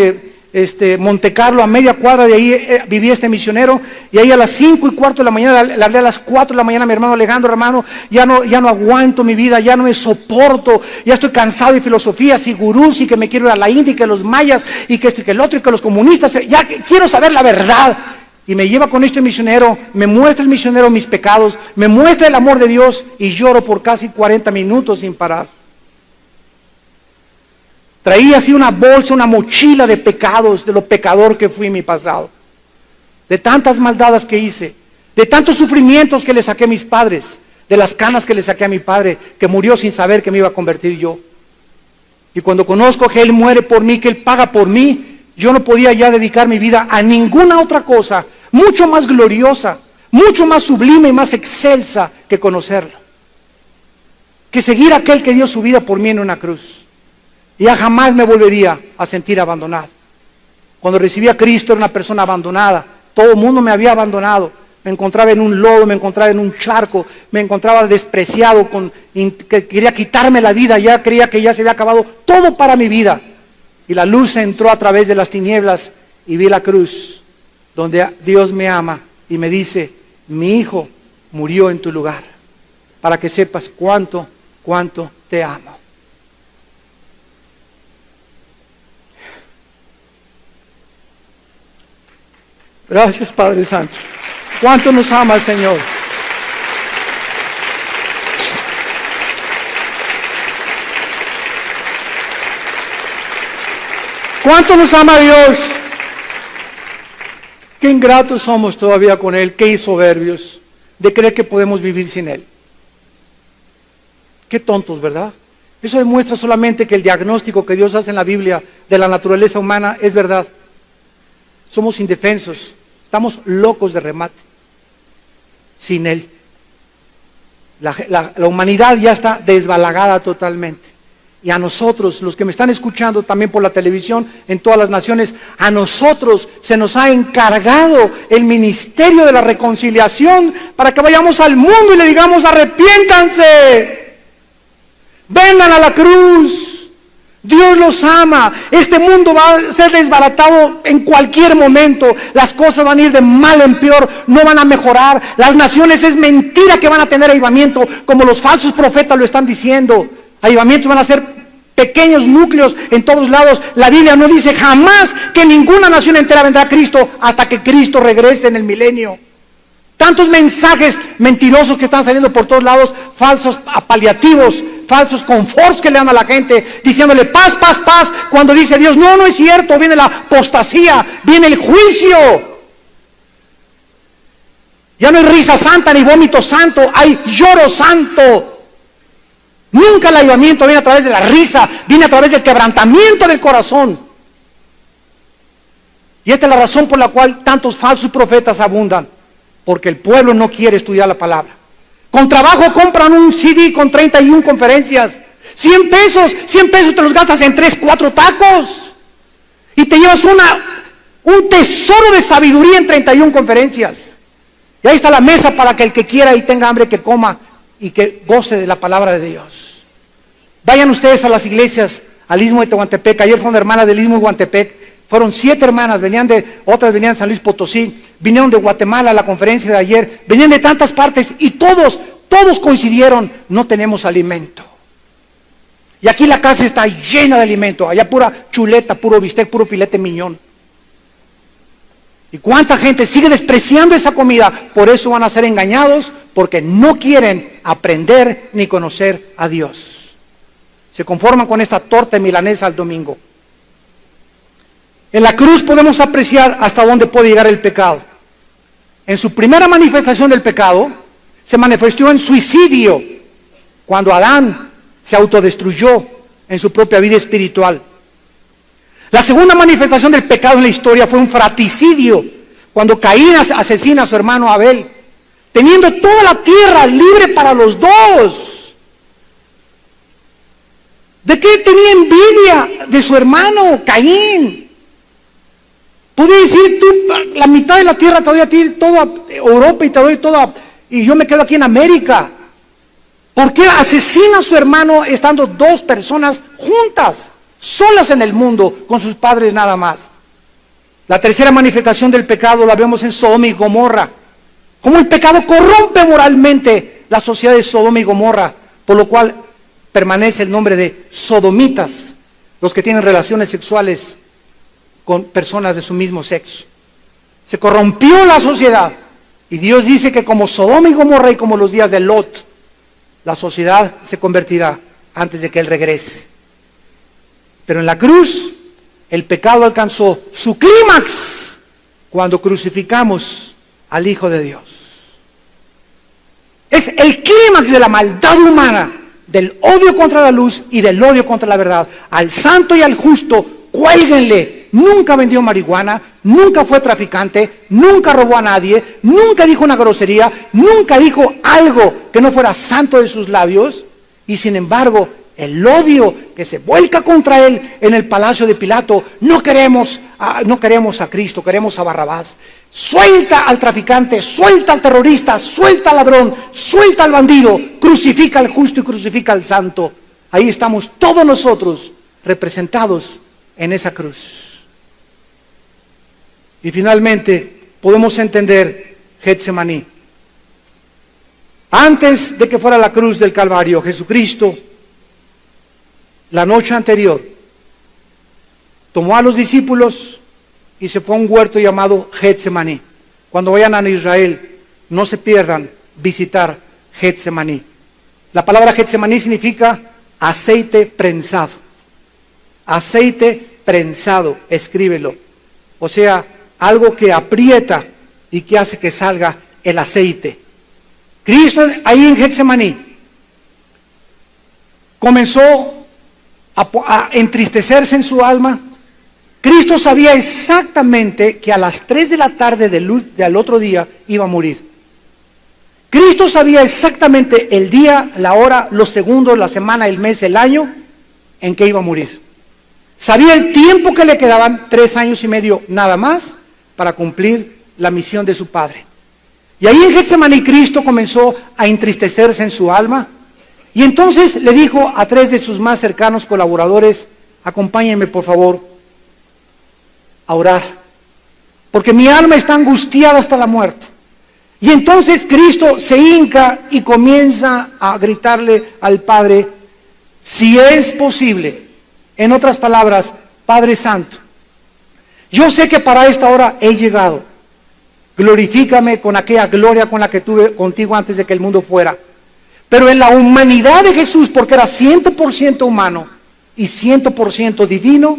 Monte Carlo, a media cuadra de ahí vivía este misionero, y ahí a las 5:15 de la mañana, le hablé a las 4 de la mañana a mi hermano Alejandro: hermano, ya no aguanto mi vida, ya no me soporto, ya estoy cansado de filosofías y gurús, y que me quiero ir a la India, y que los mayas, y que esto y que el otro, y que los comunistas, ya quiero saber la verdad. Y me lleva con este misionero, me muestra el misionero mis pecados, me muestra el amor de Dios, y lloro por casi 40 minutos sin parar. Traía así una bolsa, una mochila de pecados, de lo pecador que fui en mi pasado, de tantas maldades que hice, de tantos sufrimientos que le saqué a mis padres, de las canas que le saqué a mi padre, que murió sin saber que me iba a convertir yo. Y cuando conozco que Él muere por mí, que Él paga por mí, yo no podía ya dedicar mi vida a ninguna otra cosa, mucho más gloriosa, mucho más sublime y más excelsa que conocerlo, que seguir a aquel que dio su vida por mí en una cruz. Y ya jamás me volvería a sentir abandonado. Cuando recibí a Cristo era una persona abandonada, todo el mundo me había abandonado, me encontraba en un lodo, me encontraba en un charco, me encontraba despreciado, que quería quitarme la vida, ya creía que ya se había acabado todo para mi vida. Y la luz entró a través de las tinieblas y vi la cruz, donde Dios me ama y me dice: mi hijo murió en tu lugar, para que sepas cuánto te amo. Gracias, Padre Santo. ¿Cuánto nos ama el Señor? ¿Cuánto nos ama Dios? Qué ingratos somos todavía con Él, qué soberbios de creer que podemos vivir sin Él. Qué tontos, ¿verdad? Eso demuestra solamente que el diagnóstico que Dios hace en la Biblia de la naturaleza humana es verdad. Somos indefensos, estamos locos de remate sin Él. La humanidad ya está desbalagada totalmente. Y a nosotros, los que me están escuchando también por la televisión, en todas las naciones, a nosotros se nos ha encargado el ministerio de la reconciliación para que vayamos al mundo y le digamos: arrepiéntanse, vengan a la cruz. Dios los ama. Este mundo va a ser desbaratado en cualquier momento. Las cosas van a ir de mal en peor, no van a mejorar. Las naciones es mentira que van a tener avivamiento, como los falsos profetas lo están diciendo. Avivamientos van a ser pequeños núcleos en todos lados. La Biblia no dice jamás que ninguna nación entera vendrá a Cristo hasta que Cristo regrese en el milenio. Tantos mensajes mentirosos que están saliendo por todos lados, falsos paliativos, falsos conforts que le dan a la gente, diciéndole paz, paz, paz, cuando dice Dios: no, no es cierto, viene la apostasía, viene el juicio. Ya no hay risa santa ni vómito santo, hay lloro santo. Nunca el avivamiento viene a través de la risa, viene a través del quebrantamiento del corazón. Y esta es la razón por la cual tantos falsos profetas abundan, porque el pueblo no quiere estudiar la palabra. Con trabajo compran un CD con 31 conferencias. 100 pesos te los gastas en 3, 4 tacos. Y te llevas un tesoro de sabiduría en 31 conferencias. Y ahí está la mesa para que el que quiera y tenga hambre que coma y que goce de la palabra de Dios. Vayan ustedes a las iglesias, al Istmo de Tehuantepec. Ayer fue una hermana del Istmo de Tehuantepec, Fueron 7 hermanas, otras venían de San Luis Potosí, vinieron de Guatemala a la conferencia de ayer, venían de tantas partes y todos coincidieron, no tenemos alimento. Y aquí la casa está llena de alimento, allá pura chuleta, puro bistec, puro filete miñón. ¿Y cuánta gente sigue despreciando esa comida? Por eso van a ser engañados, porque no quieren aprender ni conocer a Dios. Se conforman con esta torta milanesa al domingo. En la cruz podemos apreciar hasta dónde puede llegar el pecado. En su primera manifestación del pecado, se manifestó en suicidio, cuando Adán se autodestruyó en su propia vida espiritual. La segunda manifestación del pecado en la historia fue un fratricidio, cuando Caín asesina a su hermano Abel, teniendo toda la tierra libre para los dos. ¿De qué tenía envidia de su hermano Caín? Podía decir, tú, la mitad de la tierra te doy a ti, toda Europa, y te doy toda, y yo me quedo aquí en América. ¿Por qué asesina a su hermano estando 2 personas juntas, solas en el mundo, con sus padres nada más? La tercera manifestación del pecado la vemos en Sodoma y Gomorra. Cómo el pecado corrompe moralmente la sociedad de Sodoma y Gomorra, por lo cual permanece el nombre de sodomitas, los que tienen relaciones sexuales con personas de su mismo sexo. Se corrompió la sociedad, y Dios dice que como Sodoma y Gomorra y como los días de Lot, la sociedad se convertirá antes de que Él regrese. Pero en la cruz, el pecado alcanzó su clímax cuando crucificamos al Hijo de Dios. Es el clímax de la maldad humana, del odio contra la luz y del odio contra la verdad. Al santo y al justo, cuélguenle. Nunca vendió marihuana, nunca fue traficante, nunca robó a nadie, nunca dijo una grosería, nunca dijo algo que no fuera santo de sus labios. Y sin embargo, el odio que se vuelca contra él en el palacio de Pilato, no queremos a Cristo, queremos a Barrabás. Suelta al traficante, suelta al terrorista, suelta al ladrón, suelta al bandido, crucifica al justo y crucifica al santo. Ahí estamos todos nosotros representados en esa cruz. Y finalmente podemos entender Getsemaní. Antes de que fuera la cruz del Calvario, Jesucristo, la noche anterior, tomó a los discípulos y se fue a un huerto llamado Getsemaní. Cuando vayan a Israel, no se pierdan visitar Getsemaní. La palabra Getsemaní significa aceite prensado. Aceite prensado, escríbelo. O sea, algo que aprieta y que hace que salga el aceite. Cristo ahí en Getsemaní comenzó a entristecerse en su alma. Cristo sabía exactamente que a las 3 de la tarde del otro día iba a morir. Cristo sabía exactamente el día, la hora, los segundos, la semana, el mes, el año en que iba a morir. Sabía el tiempo que le quedaban, 3 años y medio nada más, para cumplir la misión de su Padre. Y ahí en Getsemaní Cristo comenzó a entristecerse en su alma, y entonces le dijo a 3 de sus más cercanos colaboradores: acompáñenme por favor a orar, porque mi alma está angustiada hasta la muerte. Y entonces Cristo se hinca y comienza a gritarle al Padre: si es posible, en otras palabras, Padre Santo, yo sé que para esta hora he llegado. Glorifícame con aquella gloria con la que tuve contigo antes de que el mundo fuera. Pero en la humanidad de Jesús, porque era 100% humano y 100% divino,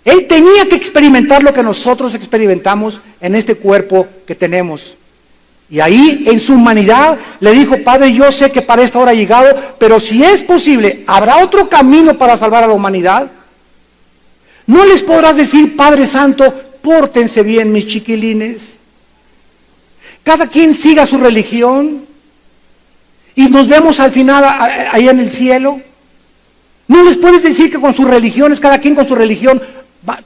Él tenía que experimentar lo que nosotros experimentamos en este cuerpo que tenemos. Y ahí en su humanidad le dijo: Padre, yo sé que para esta hora he llegado, pero si es posible, ¿habrá otro camino para salvar a la humanidad? ¿No les podrás decir: Padre Santo, pórtense bien mis chiquilines? Cada quien siga su religión y nos vemos al final ahí en el cielo. ¿No les puedes decir que con sus religiones, cada quien con su religión,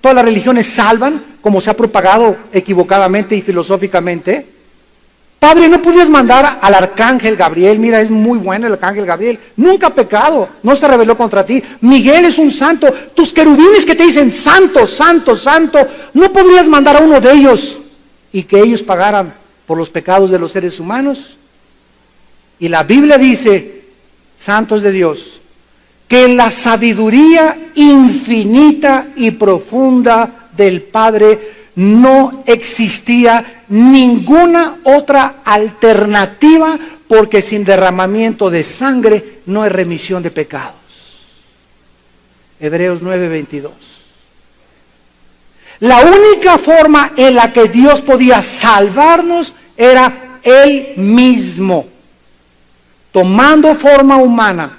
todas las religiones salvan, como se ha propagado equivocadamente y filosóficamente? Padre, ¿no podías mandar al arcángel Gabriel? Mira, es muy bueno el arcángel Gabriel. Nunca ha pecado, no se rebeló contra ti. Miguel es un santo. Tus querubines que te dicen santo, santo, santo. ¿No podrías mandar a uno de ellos y que ellos pagaran por los pecados de los seres humanos? Y la Biblia dice, santos de Dios, que en la sabiduría infinita y profunda del Padre no existía ninguna otra alternativa, porque sin derramamiento de sangre no hay remisión de pecados. Hebreos 9:22. La única forma en la que Dios podía salvarnos era Él mismo, tomando forma humana,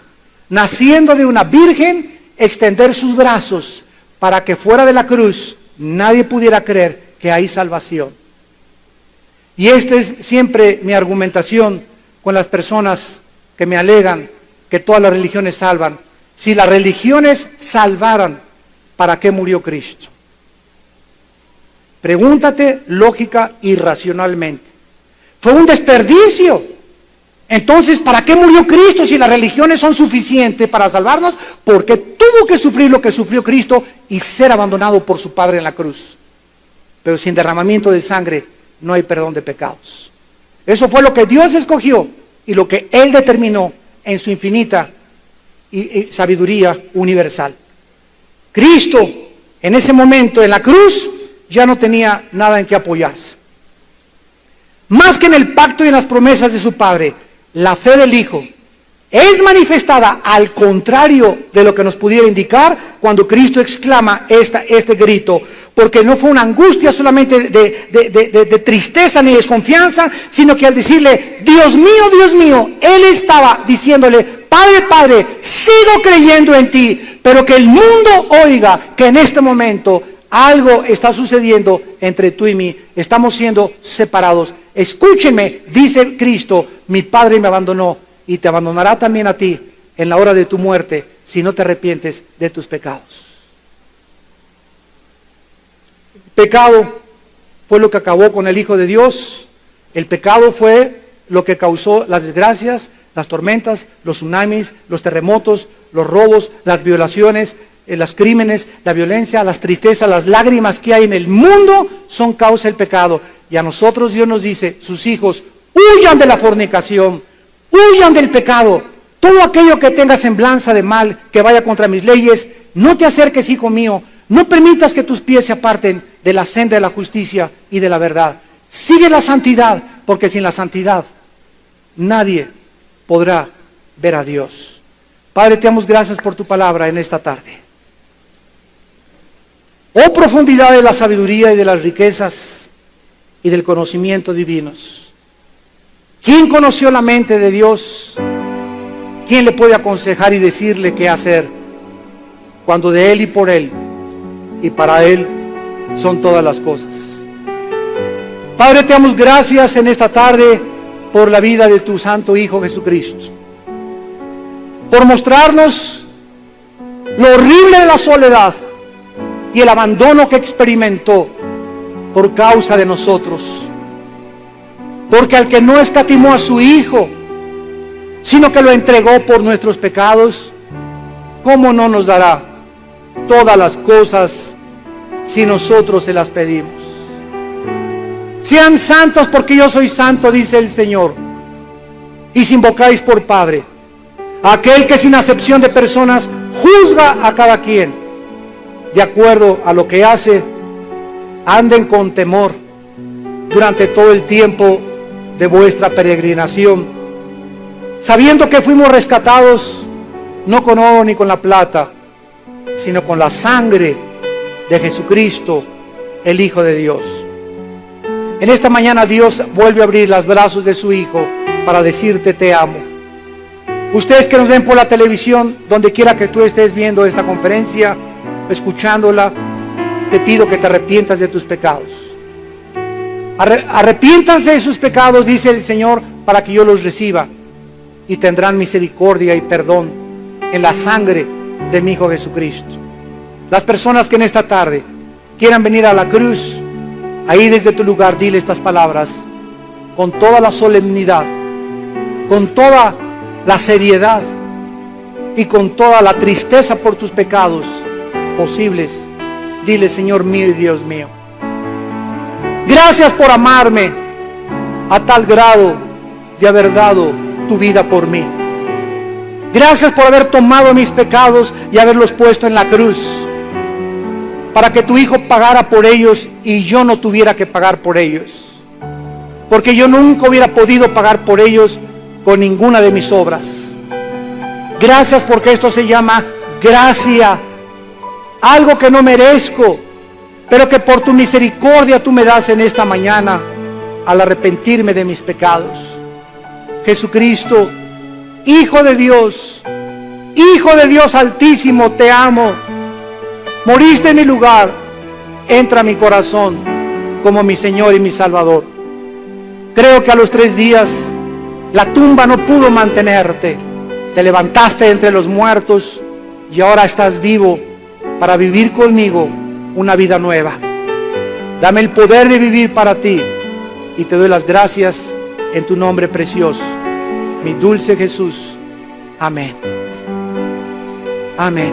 naciendo de una virgen, extender sus brazos para que fuera de la cruz nadie pudiera creer que hay salvación. Y esta es siempre mi argumentación con las personas que me alegan que todas las religiones salvan. Si las religiones salvaran, ¿para qué murió Cristo? Pregúntate lógica y racionalmente. Fue un desperdicio. Entonces, ¿para qué murió Cristo si las religiones son suficientes para salvarnos? Porque tuvo que sufrir lo que sufrió Cristo y ser abandonado por su Padre en la cruz. Pero sin derramamiento de sangre no hay perdón de pecados. Eso fue lo que Dios escogió y lo que Él determinó en su infinita y sabiduría universal. Cristo, en ese momento en la cruz, ya no tenía nada en que apoyarse. Más que en el pacto y en las promesas de su Padre, la fe del Hijo es manifestada al contrario de lo que nos pudiera indicar cuando Cristo exclama este grito, porque no fue una angustia solamente de tristeza ni desconfianza, sino que al decirle, Dios mío, Él estaba diciéndole, Padre, Padre, sigo creyendo en ti, pero que el mundo oiga que en este momento algo está sucediendo entre tú y mí, estamos siendo separados. Escúchenme, dice Cristo, mi Padre me abandonó y te abandonará también a ti en la hora de tu muerte si no te arrepientes de tus pecados. El pecado fue lo que acabó con el Hijo de Dios. El pecado fue lo que causó las desgracias, las tormentas, los tsunamis, los terremotos, los robos, las violaciones, los crímenes, la violencia, las tristezas, las lágrimas que hay en el mundo son causa del pecado. Y a nosotros Dios nos dice, sus hijos, huyan de la fornicación, huyan del pecado. Todo aquello que tenga semblanza de mal, que vaya contra mis leyes, no te acerques, hijo mío. No permitas que tus pies se aparten de la senda de la justicia y de la verdad. Sigue la santidad, porque sin la santidad nadie podrá ver a Dios. Padre, te damos gracias por tu palabra en esta tarde. Oh profundidad de la sabiduría y de las riquezas y del conocimiento divinos. ¿Quién conoció la mente de Dios? ¿Quién le puede aconsejar y decirle qué hacer? Cuando de Él y por Él y para Él son todas las cosas. Padre, te damos gracias en esta tarde por la vida de tu Santo Hijo Jesucristo. Por mostrarnos lo horrible de la soledad y el abandono que experimentó por causa de nosotros. Porque al que no escatimó a su Hijo, sino que lo entregó por nuestros pecados, ¿cómo no nos dará todas las cosas si nosotros se las pedimos? Sean santos porque yo soy santo, dice el Señor. Y si invocáis por Padre, aquel que sin acepción de personas juzga a cada quien de acuerdo a lo que hace, anden con temor durante todo el tiempo de vuestra peregrinación, sabiendo que fuimos rescatados no con oro ni con la plata, sino con la sangre de Jesucristo, el Hijo de Dios. En esta mañana Dios vuelve a abrir los brazos de su Hijo para decirte te amo. Ustedes que nos ven por la televisión, donde quiera que tú estés viendo esta conferencia, escuchándola, te pido que te arrepientas de tus pecados. Arrepiéntanse de sus pecados, dice el Señor, para que yo los reciba, y tendrán misericordia y perdón en la sangre de mi Hijo Jesucristo. Las personas que en esta tarde quieran venir a la cruz, ahí desde tu lugar dile estas palabras: con toda la solemnidad, con toda la seriedad y con toda la tristeza por tus pecados posibles, dile: Señor mío y Dios mío, gracias por amarme a tal grado de haber dado tu vida por mí. Gracias por haber tomado mis pecados y haberlos puesto en la cruz, para que tu Hijo pagara por ellos y yo no tuviera que pagar por ellos, porque yo nunca hubiera podido pagar por ellos con ninguna de mis obras. Gracias porque esto se llama gracia, algo que no merezco, pero que por tu misericordia tú me das en esta mañana al arrepentirme de mis pecados. Jesucristo, Hijo de Dios Altísimo, te amo. Moriste en mi lugar, entra a mi corazón como mi Señor y mi Salvador. Creo que a los 3 días la tumba no pudo mantenerte. Te levantaste entre los muertos y ahora estás vivo para vivir conmigo una vida nueva. Dame el poder de vivir para ti y te doy las gracias en tu nombre precioso, mi dulce Jesús. Amén. Amén.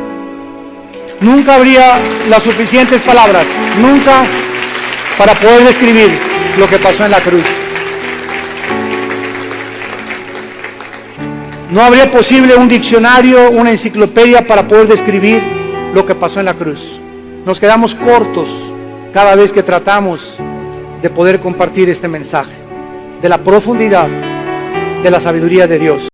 Nunca habría las suficientes palabras, nunca, para poder describir lo que pasó en la cruz. No habría posible un diccionario, una enciclopedia para poder describir lo que pasó en la cruz. Nos quedamos cortos cada vez que tratamos de poder compartir este mensaje de la profundidad de la sabiduría de Dios.